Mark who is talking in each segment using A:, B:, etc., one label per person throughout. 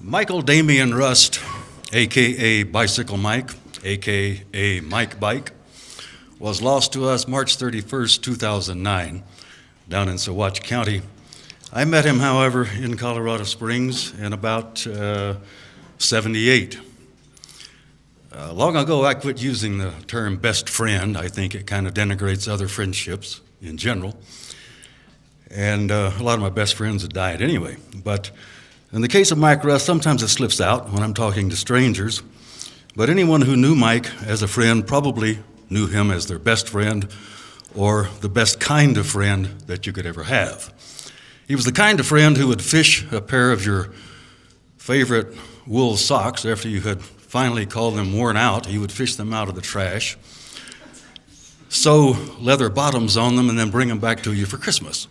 A: Michael Damian Rust, a.k.a. Bicycle Mike, a.k.a. Mike Bike, was lost to us March 31st, 2009, down in Saguache County. I met him, however, in Colorado Springs in about 78. Long ago, I quit using the term best friend. I think it kind of denigrates other friendships in general. And a lot of my best friends had died anyway. But in the case of Mike Rust, sometimes it slips out when I'm talking to strangers. But anyone who knew Mike as a friend probably knew him as their best friend or the best kind of friend that you could ever have. He was the kind of friend who would fish a pair of your favorite wool socks after you had finally called them worn out. He would fish them out of the trash, sew leather bottoms on them, and then bring them back to you for Christmas.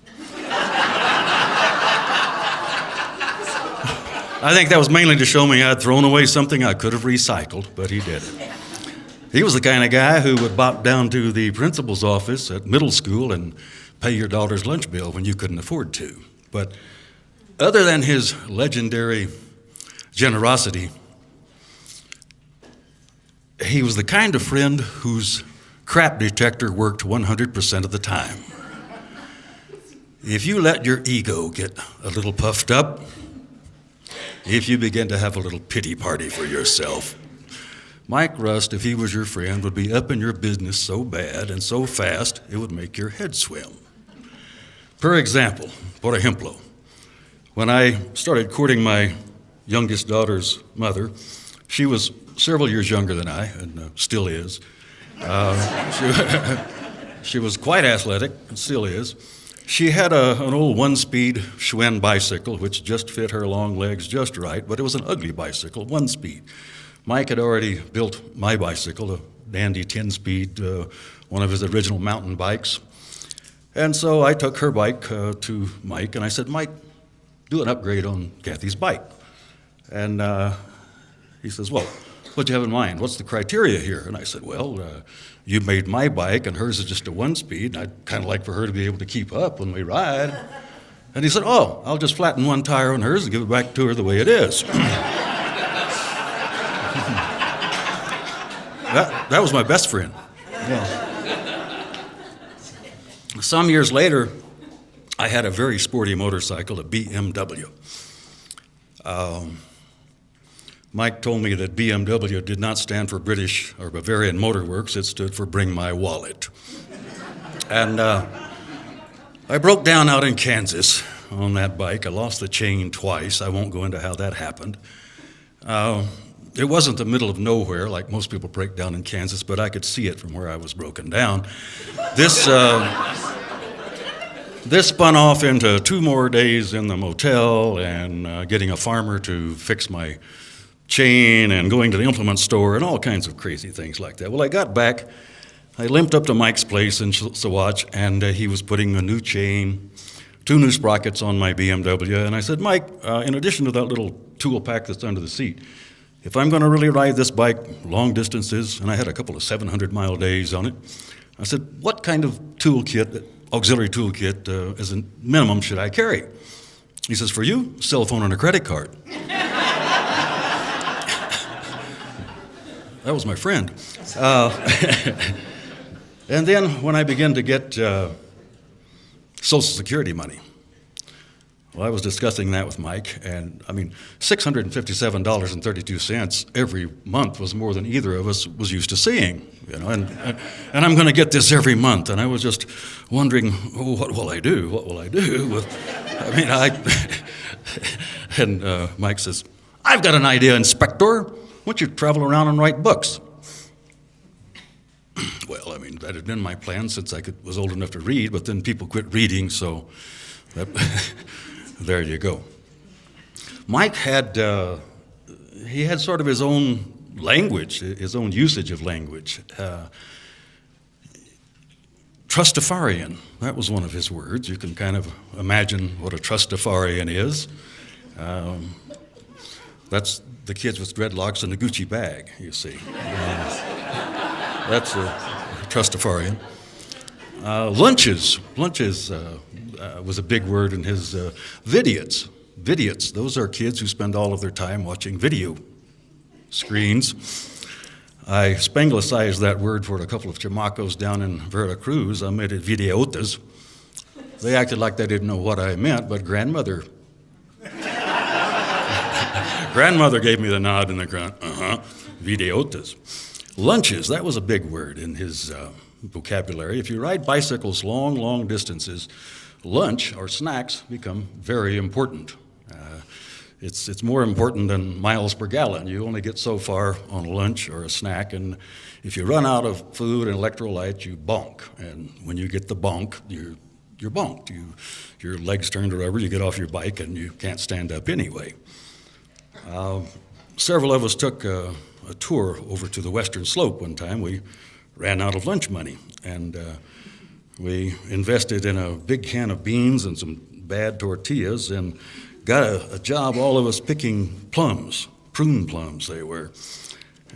A: I think that was mainly to show me I'd thrown away something I could have recycled, but he did it. He was the kind of guy who would bop down to the principal's office at middle school and pay your daughter's lunch bill when you couldn't afford to. But other than his legendary generosity, he was the kind of friend whose crap detector worked 100% of the time. If you let your ego get a little puffed up, if you begin to have a little pity party for yourself, Mike Rust, if he was your friend, would be up in your business so bad and so fast it would make your head swim. For example, por ejemplo, when I started courting my youngest daughter's mother, she was several years younger than I, and still is. She was quite athletic, and still is. She had an old one-speed Schwinn bicycle, which just fit her long legs just right, but it was an ugly bicycle, one-speed. Mike had already built my bicycle, a dandy 10-speed, one of his original mountain bikes. And so I took her bike to Mike, and I said, Mike, do an upgrade on Kathy's bike. And he says, well, what do you have in mind? What's the criteria here? And I said, well, you made my bike, and hers is just a one-speed, and I'd kind of like for her to be able to keep up when we ride. And he said, oh, I'll just flatten one tire on hers and give it back to her the way it is. That was my best friend. Yeah. Some years later, I had a very sporty motorcycle, a BMW. Mike told me that BMW did not stand for British or Bavarian Motor Works, it stood for Bring My Wallet. And I broke down out in Kansas on that bike. I lost the chain twice. I won't go into how that happened. It wasn't the middle of nowhere like most people break down in Kansas, but I could see it from where I was broken down. This spun off into 2 more days in the motel and getting a farmer to fix my chain and going to the implement store and all kinds of crazy things like that. Well, I got back. I limped up to Mike's place in Saguache, and he was putting a new chain, 2 new sprockets on my BMW. And I said, Mike, in addition to that little tool pack that's under the seat, if I'm going to really ride this bike long distances, and I had a couple of 700-mile days on it, I said, what kind of toolkit, auxiliary toolkit, as a minimum should I carry? He says, for you, cell phone and a credit card. That was my friend. And then when I began to get Social Security money, well, I was discussing that with Mike, and I mean, $657.32 every month was more than either of us was used to seeing, you know, and I'm going to get this every month, and I was just wondering, oh, what will I do? What will I do? And Mike says, I've got an idea, Inspector. Why don't you travel around and write books? Well, I mean, that had been my plan since I was old enough to read, but then people quit reading, so that, there you go. Mike had, he had sort of his own language, his own usage of language. Trustafarian, that was one of his words. You can kind of imagine what a Trustafarian is. That's the kids with dreadlocks and a Gucci bag, you see. That's a Trustafarian. Lunches was a big word in his vidiots. Vidiots, those are kids who spend all of their time watching video screens. I Spanglicized that word for a couple of chamacos down in Veracruz. I made it videotas. They acted like they didn't know what I meant, but grandmother gave me the nod and the grunt. Videotas. Lunches, that was a big word in his vocabulary. If you ride bicycles long distances, lunch or snacks become very important. It's more important than miles per gallon. You only get so far on a lunch or a snack, and if you run out of food and electrolytes, you bonk. And when you get the bonk, you're bonked. Your legs turn to rubber, you get off your bike, and you can't stand up anyway. Several of us took a tour over to the Western Slope one time. We ran out of lunch money, and we invested in a big can of beans and some bad tortillas and got a job, all of us, picking plums, prune plums they were.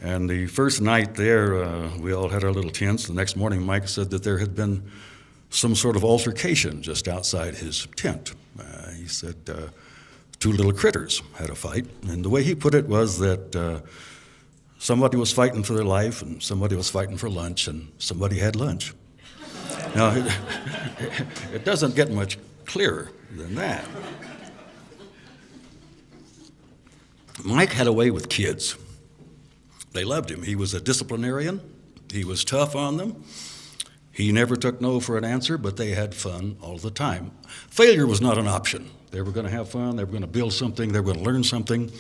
A: And the first night there, we all had our little tents. The next morning, Mike said that there had been some sort of altercation just outside his tent. He said two little critters had a fight, and the way he put it was that somebody was fighting for their life, and somebody was fighting for lunch, and somebody had lunch. Now, it doesn't get much clearer than that. Mike had a way with kids. They loved him. He was a disciplinarian. He was tough on them. He never took no for an answer, but they had fun all the time. Failure was not an option. They were going to have fun. They were going to build something. They were going to learn something.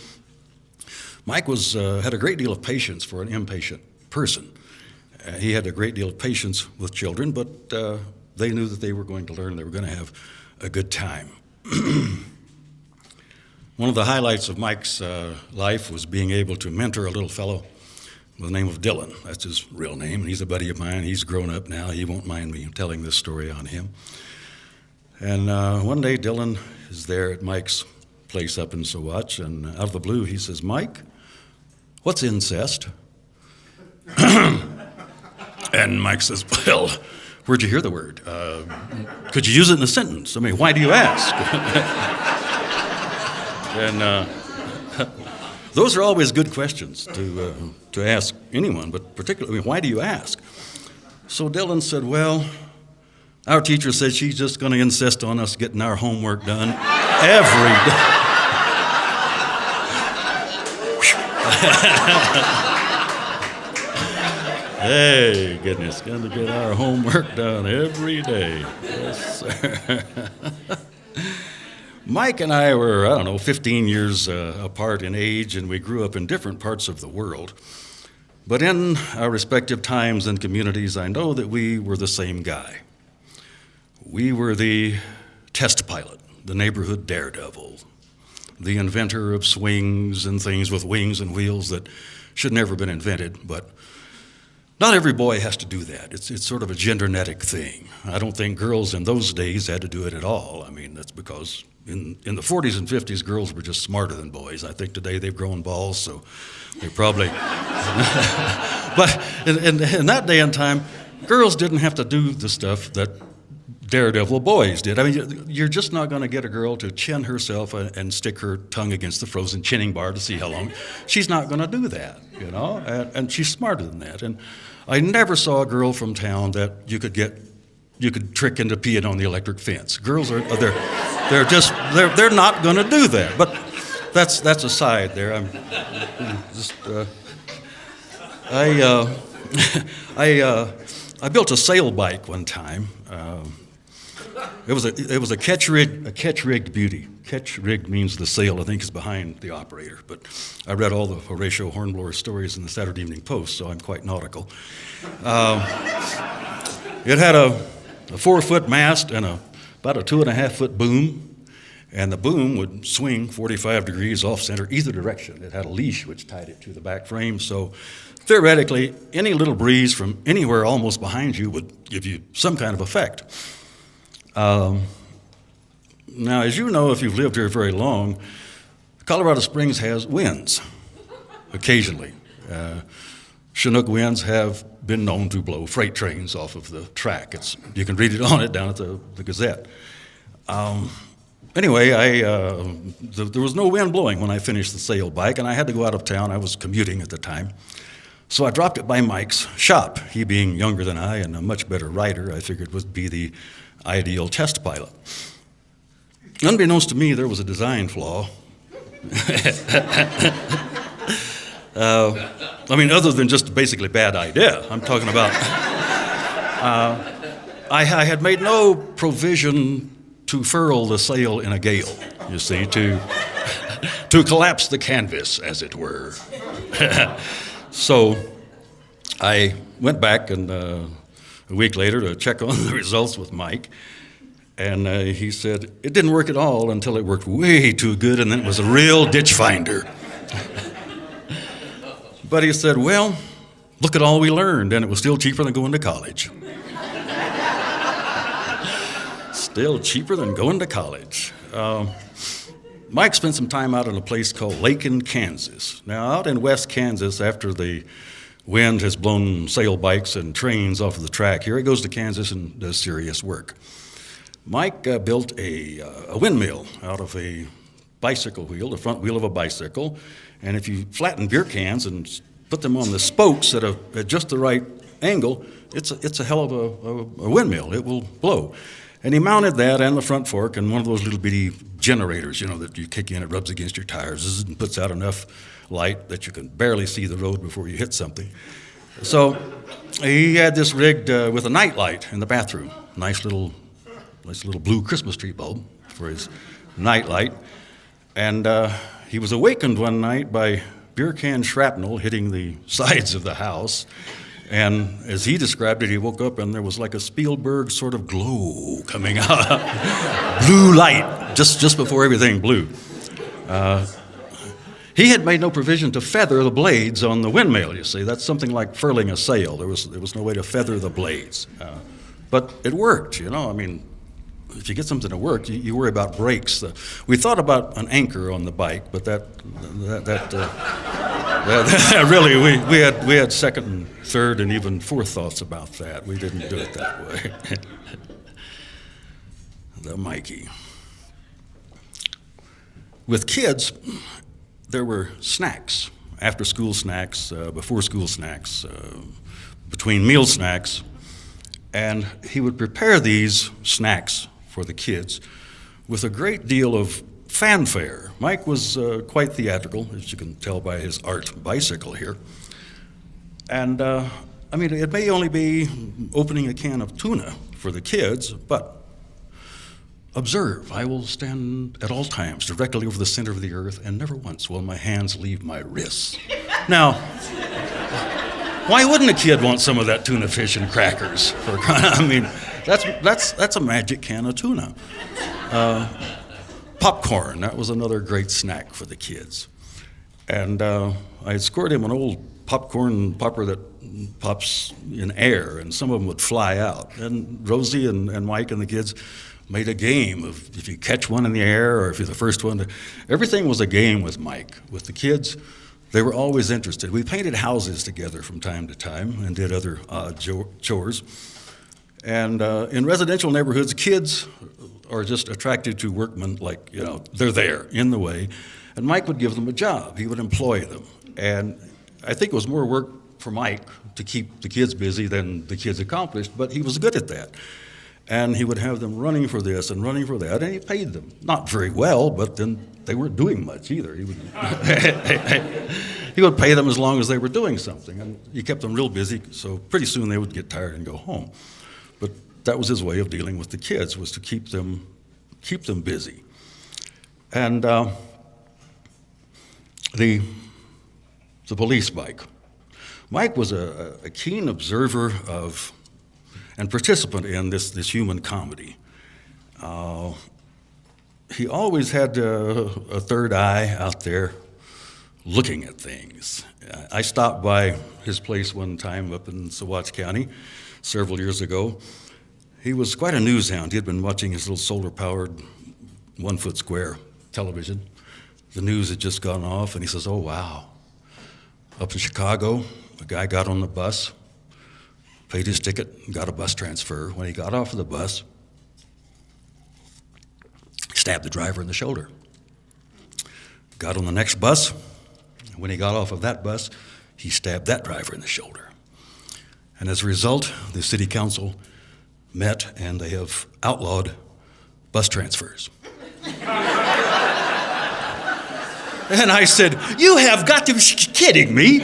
A: Mike had a great deal of patience for an impatient person. He had a great deal of patience with children, but they knew that they were going to learn. They were going to have a good time. One of the highlights of Mike's life was being able to mentor a little fellow with the name of Dylan. That's his real name, and he's a buddy of mine. He's grown up now. He won't mind me telling this story on him. And one day, Dylan is there at Mike's place up in Saguache, and out of the blue, he says, "Mike, what's incest?" And Mike says, "Well, where'd you hear the word? Could you use it in a sentence? I mean, why do you ask?" And those are always good questions to ask anyone, but particularly, why do you ask? So Dylan said, "Well, our teacher said she's just going to insist on us getting our homework done every day." Hey, goodness, going to get our homework done every day. Yes, sir. Mike and I were, 15 years apart in age, and we grew up in different parts of the world. But in our respective times and communities, I know that we were the same guy. We were the test pilot, the neighborhood daredevil, the inventor of swings and things with wings and wheels that should never have been invented, but not every boy has to do that. It's sort of a gendernetic thing. I don't think girls in those days had to do it at all. I mean, that's because in the 40s and 50s, girls were just smarter than boys. I think today they've grown balls, so they probably... But in that day and time, girls didn't have to do the stuff that daredevil boys did. I mean, you're just not going to get a girl to chin herself and stick her tongue against the frozen chinning bar to see how long. She's not going to do that, and she's smarter than that. And I never saw a girl from town that you could trick into peeing on the electric fence. Girls they're not going to do that. But that's aside there. I'm just I built a sail bike one time. It was a catch-rigged beauty. Catch-rigged means the sail, I think, is behind the operator. But I read all the Horatio Hornblower stories in the Saturday Evening Post, so I'm quite nautical. It had a 4-foot mast and about a 2.5-foot boom, and the boom would swing 45 degrees off-center either direction. It had a leash which tied it to the back frame, so theoretically, any little breeze from anywhere almost behind you would give you some kind of effect. Now, as you know, if you've lived here very long, Colorado Springs has winds occasionally. Chinook winds have been known to blow freight trains off of the track. You can read it on it down at the Gazette. Anyway, there was no wind blowing when I finished the sail bike, and I had to go out of town. I was commuting at the time. So I dropped it by Mike's shop. He being younger than I and a much better rider, I figured would be the ideal test pilot. Unbeknownst to me, there was a design flaw. Other than just a basically bad idea, I'm talking about. I had made no provision to furl the sail in a gale, you see, to collapse the canvas, as it were. So I went back and a week later to check on the results with Mike, and he said it didn't work at all until it worked way too good, and then it was a real ditch finder. But he said, well, look at all we learned, and it was still cheaper than going to college. Still cheaper than going to college. Mike spent some time out in a place called Lakin, Kansas. Now, out in West Kansas, after the wind has blown sail bikes and trains off of the track, here he goes to Kansas and does serious work. Mike built a windmill out of a bicycle wheel, the front wheel of a bicycle, and if you flatten beer cans and put them on the spokes at just the right angle, it's a hell of a windmill. It will blow. And he mounted that and the front fork and one of those little bitty generators, that you kick in, it rubs against your tires and puts out enough light that you can barely see the road before you hit something. So he had this rigged with a night light in the bathroom, nice little blue Christmas tree bulb for his night light. And he was awakened one night by beer can shrapnel hitting the sides of the house. And as he described it, he woke up and there was like a Spielberg sort of glow coming out. Blue light, just before everything blew. He had made no provision to feather the blades on the windmill, you see. That's something like furling a sail. There was no way to feather the blades. But it worked, if you get something to work, you worry about brakes. We thought about an anchor on the bike, but that really, we had second and third and even fourth thoughts about that. We didn't do it that way. The Mikey. With kids, there were snacks, after-school snacks, before-school snacks, between meal snacks, and he would prepare these snacks for the kids with a great deal of fanfare. Mike was quite theatrical, as you can tell by his art bicycle here. And it may only be opening a can of tuna for the kids, but observe, I will stand at all times directly over the center of the earth, and never once will my hands leave my wrists. Now, why wouldn't a kid want some of that tuna fish and crackers? That's a magic can of tuna. Popcorn, that was another great snack for the kids. And I had scored him an old popcorn popper that pops in air, and some of them would fly out. And Rosie and Mike and the kids made a game of if you catch one in the air or if you're the first one. Everything was a game with Mike. With the kids, they were always interested. We painted houses together from time to time and did other chores. And in residential neighborhoods, kids are just attracted to workmen they're there in the way. And Mike would give them a job. He would employ them. And I think it was more work for Mike to keep the kids busy than the kids accomplished, but he was good at that. And he would have them running for this and running for that, and he paid them. Not very well, but then they weren't doing much either. He would pay them as long as they were doing something, and he kept them real busy, so pretty soon they would get tired and go home. But that was his way of dealing with the kids, was to keep them busy. And the police bike. Mike was a keen observer of and participant in this human comedy. He always had a third eye out there looking at things. I stopped by his place one time up in Saguache County several years ago. He was quite a newshound. He had been watching his little solar-powered 1-foot square television. The news had just gone off, and he says, "Oh, wow. Up in Chicago, a guy got on the bus, paid his ticket, got a bus transfer. When he got off of the bus, he stabbed the driver in the shoulder. Got on the next bus. When he got off of that bus, he stabbed that driver in the shoulder. And as a result, the city council met and they have outlawed bus transfers. And I said, "You have got to be kidding me."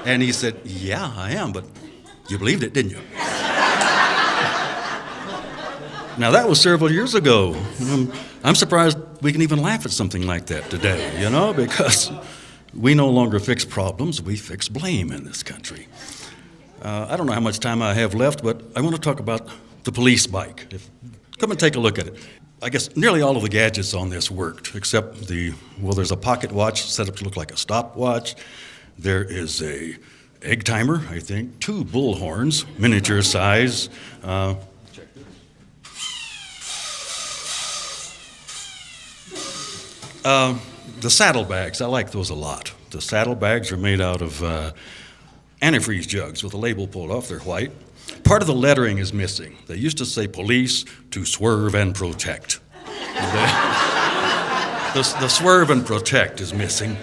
A: And he said, "Yeah, I am, but you believed it, didn't you?" Now, that was several years ago. I'm surprised we can even laugh at something like that today, because we no longer fix problems, we fix blame in this country. I don't know how much time I have left, but I want to talk about the police bike. Come and take a look at it. I guess nearly all of the gadgets on this worked, except there's a pocket watch set up to look like a stopwatch. There is a egg timer, I think, 2 bull horns, miniature size. The saddlebags, I like those a lot. The saddlebags are made out of antifreeze jugs with the label pulled off. They're white. Part of the lettering is missing. They used to say police to swerve and protect. The swerve and protect is missing.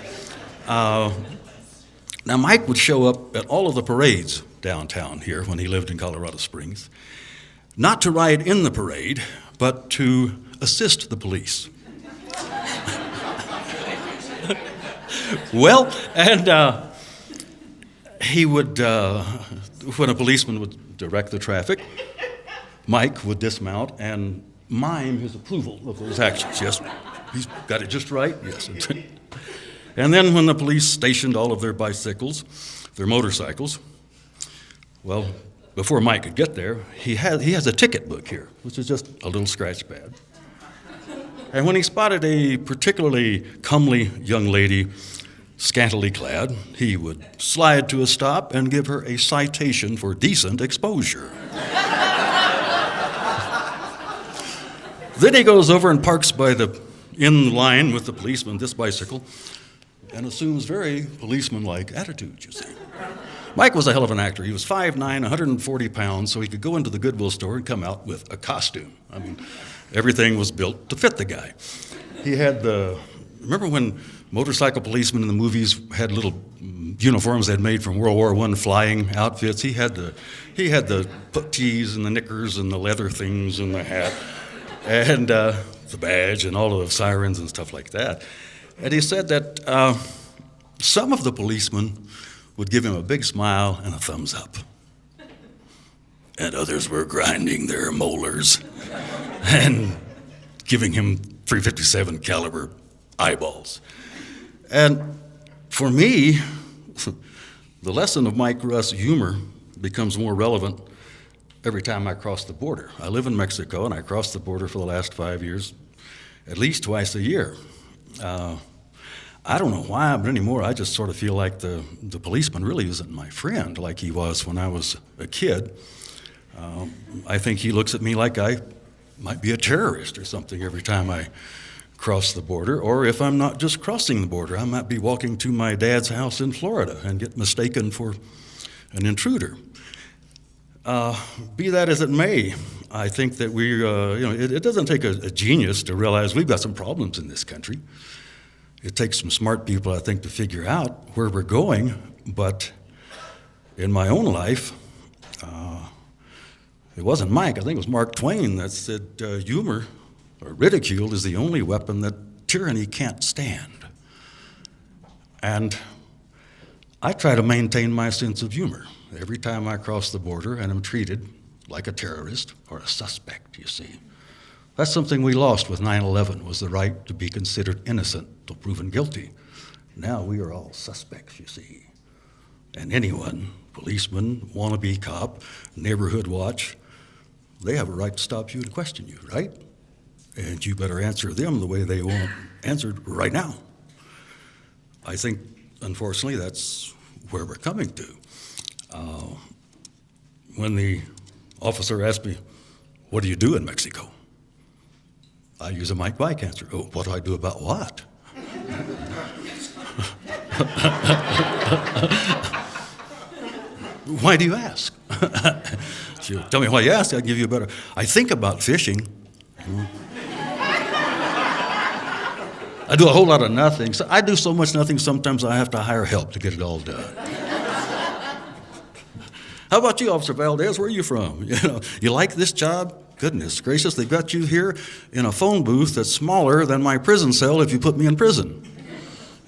A: Now, Mike would show up at all of the parades downtown here when he lived in Colorado Springs, not to ride in the parade, but to assist the police. Well, and he would, when a policeman would direct the traffic, Mike would dismount and mime his approval of those actions. Yes, he's got it just right. Yes. And then when the police stationed all of their bicycles, their motorcycles, well, before Mike could get there, he has a ticket book here, which is just a little scratch pad. And when he spotted a particularly comely young lady, scantily clad, he would slide to a stop and give her a citation for decent exposure. Then he goes over and parks in line with the policeman, this bicycle, and assumes very policeman-like attitudes, you see. Mike was a hell of an actor. He was 5'9", 140 pounds, so he could go into the Goodwill store and come out with a costume. I mean, everything was built to fit the guy. He had remember when motorcycle policemen in the movies had little uniforms they'd made from World War I flying outfits? He had the puttees and the knickers and the leather things and the hat and the badge and all of the sirens and stuff like that. And he said that some of the policemen would give him a big smile and a thumbs up. And others were grinding their molars and giving him .357 caliber eyeballs. And for me, the lesson of Mike Russ' humor becomes more relevant every time I cross the border. I live in Mexico, and I cross the border for the last 5 years, at least twice a year. I don't know why, but anymore I just sort of feel like the policeman really isn't my friend like he was when I was a kid. I think he looks at me like I might be a terrorist or something every time I cross the border, or if I'm not just crossing the border, I might be walking to my dad's house in Florida and get mistaken for an intruder. Be that as it may, I think that it doesn't take a genius to realize we've got some problems in this country. It takes some smart people, I think, to figure out where we're going, but in my own life, it wasn't Mike, I think it was Mark Twain that said humor or ridicule is the only weapon that tyranny can't stand. And I try to maintain my sense of humor every time I cross the border and am treated like a terrorist or a suspect, you see. That's something we lost with 9/11, was the right to be considered innocent till proven guilty. Now we are all suspects, you see. And anyone, policeman, wannabe cop, neighborhood watch, they have a right to stop you and question you, right? And you better answer them the way they want answered right now. I think, unfortunately, that's where we're coming to. When the officer asked me, "What do you do in Mexico?" I use a Mike Bike answer. "Oh, what do I do about what?" "Why do you ask?" She'll tell me why you ask, I'll give you a better. "I think about fishing." I do a whole lot of nothing. So I do so much nothing, sometimes I have to hire help to get it all done. How about you, Officer Valdez? Where are you from? You like this job? Goodness gracious, they've got you here in a phone booth that's smaller than my prison cell if you put me in prison.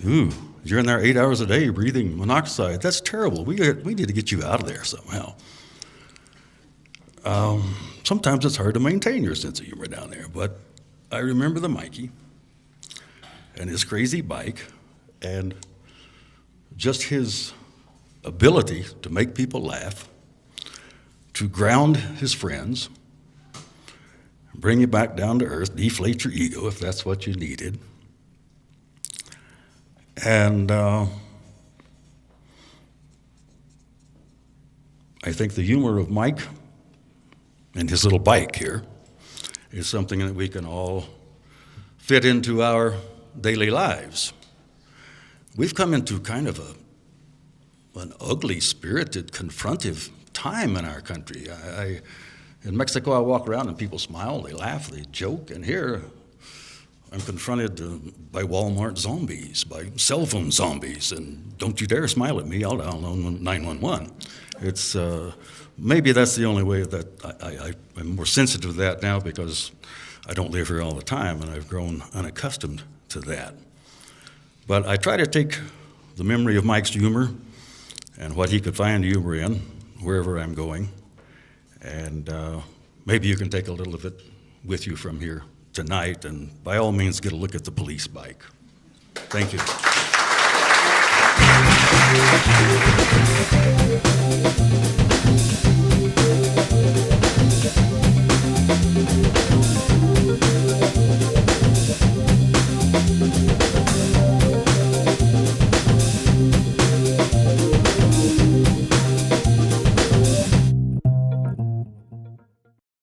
A: Ooh, you're in there 8 hours a day breathing monoxide. That's terrible. We need to get you out of there somehow. Sometimes it's hard to maintain your sense of humor down there, but I remember the Mikey and his crazy bike and just his ability to make people laugh, to ground his friends, bring you back down to earth, deflate your ego if that's what you needed. And I think the humor of Mike and his little bike here is something that we can all fit into our daily lives. We've come into kind of an ugly, spirited, confrontive time in our country. In Mexico, I walk around and people smile, they laugh, they joke, and here I'm confronted by Walmart zombies, by cell phone zombies, and don't you dare smile at me, I'll dial 911. It's maybe that's the only way that I'm more sensitive to that now because I don't live here all the time and I've grown unaccustomed to that. But I try to take the memory of Mike's humor and what he could find humor in wherever I'm going. And maybe you can take a little of it with you from here tonight, and by all means get a look at the police bike. Thank you.